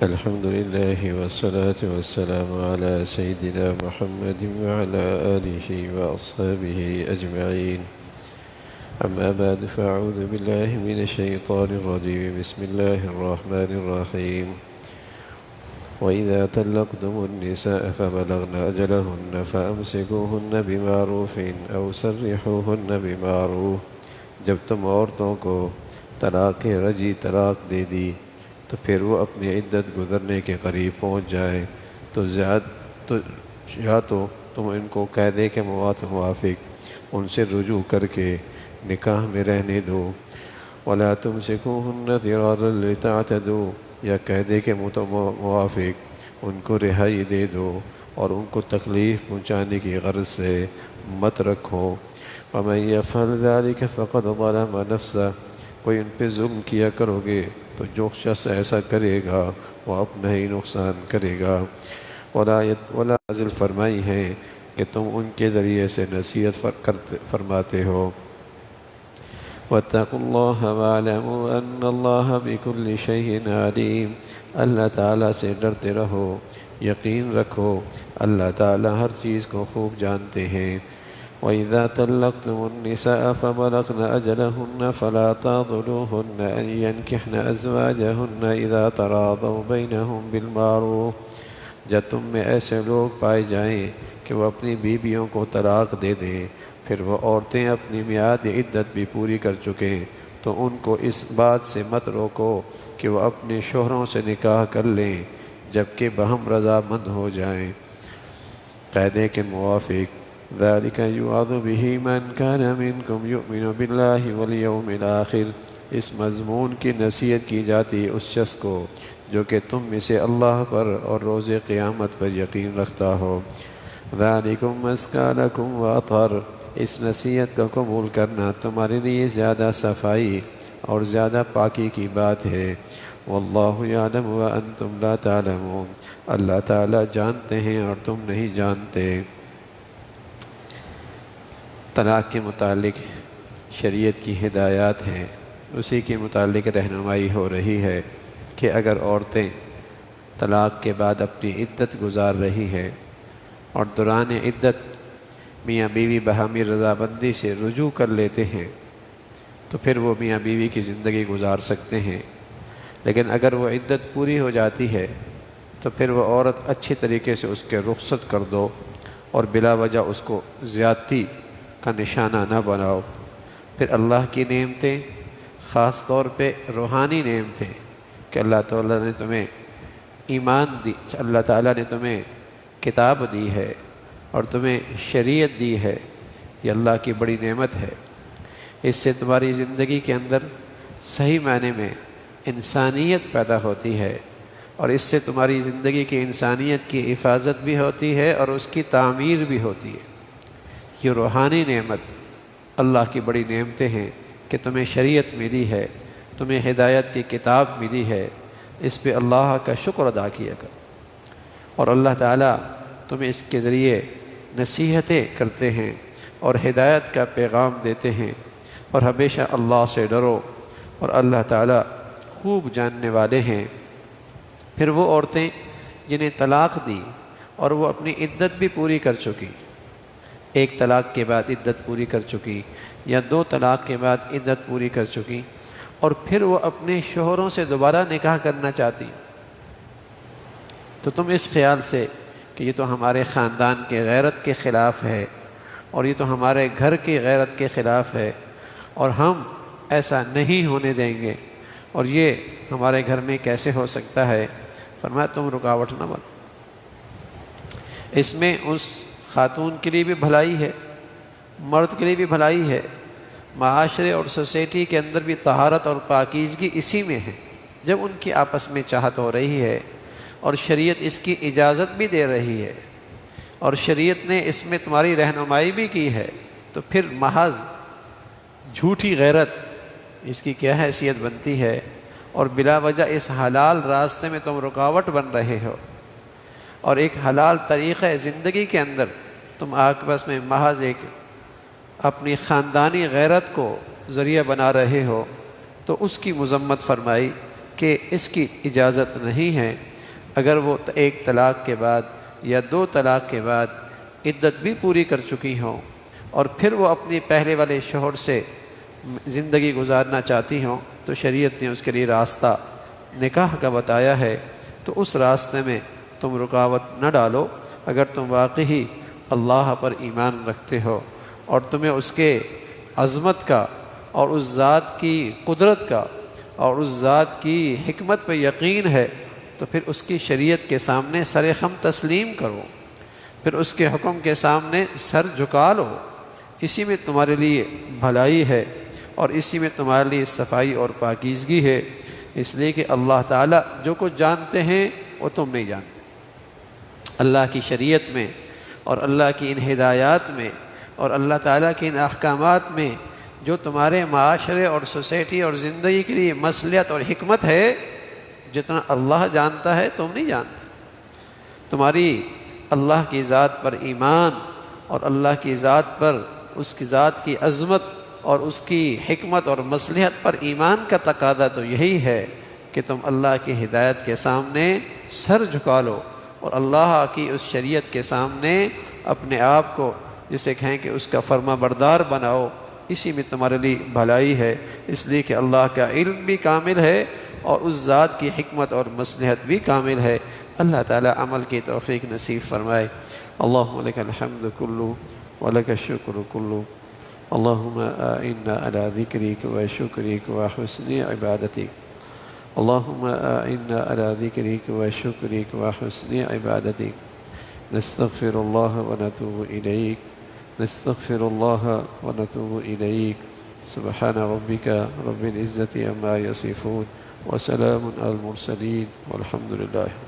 الحمد لله والصلاة والسلام على سيدنا محمد وعلى آله وأصحابه أجمعين. أما بعد فأعوذ بالله من الشيطان الرجيم. بسم الله الرحمن الرحيم. وإذا طلقتم النساء فبلغن أجلهن فأمسكوهن بمعروف أو سرحوهن بمعروف. جب تم عورتوں کو طلاق رجعی طلاق دے دی تو پھر وہ اپنی عدت گزرنے کے قریب پہنچ جائے تو یا تو تم ان کو قاعدے کے موافق ان سے رجوع کر کے نکاح میں رہنے دو. ولا تمسکوہن ضرارا لتعتدوا، یا قاعدے کے موافق ان کو رہائی دے دو اور ان کو تکلیف پہنچانے کی غرض سے مت رکھو. ومن یفعل ذلک فقد ظلم نفسہ، کوئی ان پہ ظلم کیا کرو گے تو جو شخص ایسا کرے گا وہ اپنا ہی نقصان کرے گا. ولا نازل فرمائی ہے کہ تم ان کے ذریعے سے نصیحت فرماتے ہو. واتقوا اللہ واعلموا ان اللہ بكل شیء علیم، اللہ تعالیٰ سے ڈرتے رہو، یقین رکھو اللہ تعالیٰ ہر چیز کو خوب جانتے ہیں. وَإِذَا طَلَّقْتُمُ النِّسَاءَ فَبَلَغْنَ أَجَلَهُنَّ فَلَا تَعْضُلُوهُنَّ أَن يَنكِحْنَ أَزْوَاجَهُنَّ إِذَا تَرَاضَوْا بَيْنَهُمْ بِالْمَعْرُوفِ، جب تم میں ایسے لوگ پائے جائیں کہ وہ اپنی بیویوں کو طلاق دے دیں، پھر وہ عورتیں اپنی میعاد عدت بھی پوری کر چکیں، تو ان کو اس بات سے مت روکو کہ وہ اپنے شوہروں سے نکاح کر لیں جبکہ بہم رضامند ہو جائیں قاعدے کے موافق. ذَلِكَ يُوعَظُ بِهِ مَنْ كَانَ مِنْكُمْ يُؤْمِنُ بِاللَّهِ وَالْيَوْمِ الْآخِرِ، اس مضمون کی نصیحت کی جاتی اس شخص کو جو کہ تم میں سے اللہ پر اور روز قیامت پر یقین رکھتا ہو. ذَلِكُمْ أَزْكَىٰ لَكُمْ وَأَطْهَرُ، اس نصیحت کو قبول کرنا تمہارے لیے زیادہ صفائی اور زیادہ پاکی کی بات ہے. واللہ یعلم وانتم لا تعلمون، اللہ تعالیٰ جانتے ہیں اور تم نہیں جانتے. طلاق کے متعلق شریعت کی ہدایات ہیں، اسی کے متعلق رہنمائی ہو رہی ہے کہ اگر عورتیں طلاق کے بعد اپنی عدت گزار رہی ہیں اور دوران عدت میاں بیوی باہمی رضامندی سے رجوع کر لیتے ہیں تو پھر وہ میاں بیوی کی زندگی گزار سکتے ہیں. لیکن اگر وہ عدت پوری ہو جاتی ہے تو پھر وہ عورت اچھی طریقے سے اس کے رخصت کر دو اور بلا وجہ اس کو زیادتی کا نشانہ نہ بناؤ. پھر اللہ کی نعمتیں، خاص طور پہ روحانی نعمتیں کہ اللہ تعالیٰ نے تمہیں ایمان دی، اللہ تعالیٰ نے تمہیں کتاب دی ہے اور تمہیں شریعت دی ہے، یہ اللہ کی بڑی نعمت ہے. اس سے تمہاری زندگی کے اندر صحیح معنی میں انسانیت پیدا ہوتی ہے اور اس سے تمہاری زندگی کی انسانیت کی حفاظت بھی ہوتی ہے اور اس کی تعمیر بھی ہوتی ہے. یہ روحانی نعمت اللہ کی بڑی نعمتیں ہیں کہ تمہیں شریعت ملی ہے، تمہیں ہدایت کی کتاب ملی ہے، اس پہ اللہ کا شکر ادا کیا کرو. اور اللہ تعالیٰ تمہیں اس کے ذریعے نصیحتیں کرتے ہیں اور ہدایت کا پیغام دیتے ہیں. اور ہمیشہ اللہ سے ڈرو اور اللہ تعالیٰ خوب جاننے والے ہیں. پھر وہ عورتیں جنہیں طلاق دی اور وہ اپنی عدت بھی پوری کر چکی، ایک طلاق کے بعد عدت پوری کر چکی یا دو طلاق کے بعد عدت پوری کر چکی، اور پھر وہ اپنے شوہروں سے دوبارہ نکاح کرنا چاہتی، تو تم اس خیال سے کہ یہ تو ہمارے خاندان کے غیرت کے خلاف ہے اور یہ تو ہمارے گھر کی غیرت کے خلاف ہے اور ہم ایسا نہیں ہونے دیں گے اور یہ ہمارے گھر میں کیسے ہو سکتا ہے، فرمایا تم رکاوٹ نہ بنو. اس میں اس خاتون کے لیے بھی بھلائی ہے، مرد کے لیے بھی بھلائی ہے، معاشرے اور سوسائٹی کے اندر بھی طہارت اور پاکیزگی اسی میں ہے. جب ان کی آپس میں چاہت ہو رہی ہے اور شریعت اس کی اجازت بھی دے رہی ہے اور شریعت نے اس میں تمہاری رہنمائی بھی کی ہے، تو پھر محض جھوٹی غیرت اس کی کیا حیثیت بنتی ہے اور بلا وجہ اس حلال راستے میں تم رکاوٹ بن رہے ہو اور ایک حلال طریقہ زندگی کے اندر تم آپس میں محض ایک اپنی خاندانی غیرت کو ذریعہ بنا رہے ہو. تو اس کی مذمت فرمائی کہ اس کی اجازت نہیں ہے اگر وہ ایک طلاق کے بعد یا دو طلاق کے بعد عدت بھی پوری کر چکی ہوں اور پھر وہ اپنی پہلے والے شوہر سے زندگی گزارنا چاہتی ہوں تو شریعت نے اس کے لیے راستہ نکاح کا بتایا ہے، تو اس راستے میں تم رکاوٹ نہ ڈالو۔ اگر تم واقعی اللہ پر ایمان رکھتے ہو اور تمہیں اس کے عظمت کا اور اس ذات کی قدرت کا اور اس ذات کی حکمت پہ یقین ہے تو پھر اس کی شریعت کے سامنے سر خم تسلیم کرو، پھر اس کے حکم کے سامنے سر جھکا لو۔ اسی میں تمہارے لیے بھلائی ہے اور اسی میں تمہارے لیے صفائی اور پاکیزگی ہے، اس لیے کہ اللہ تعالیٰ جو کچھ جانتے ہیں وہ تم نہیں جانتے۔ اللہ کی شریعت میں اور اللہ کی ان ہدایات میں اور اللہ تعالیٰ کے ان احکامات میں جو تمہارے معاشرے اور سوسائٹی اور زندگی کے لیے مصلحت اور حکمت ہے، جتنا اللہ جانتا ہے تم نہیں جانتے۔ تمہاری اللہ کی ذات پر ایمان اور اللہ کی ذات پر اس کی ذات کی عظمت اور اس کی حکمت اور مصلحت پر ایمان کا تقاضا تو یہی ہے کہ تم اللہ کی ہدایت کے سامنے سر جھکا لو اور اللہ کی اس شریعت کے سامنے اپنے آپ کو جسے کہیں کہ اس کا فرما بردار بناؤ۔ اسی میں تمہارے لیے بھلائی ہے، اس لیے کہ اللہ کا علم بھی کامل ہے اور اس ذات کی حکمت اور مصلحت بھی کامل ہے۔ اللہ تعالی عمل کی توفیق نصیب فرمائے۔ اللہم لک الحمد کلو ولک الشکر کلو، اللہم اعنا علی ذکرک و شکرک و حسن عبادتک، اللہم اعنا علی ذکرک و شکرک و حسن عبادتک، نستغفر اللہ و نتوب الیک، نستغفر اللہ و نتوب الیک، سبحان ربک رب العزة عما یصفون وسلام علی المرسلین والحمد للہ۔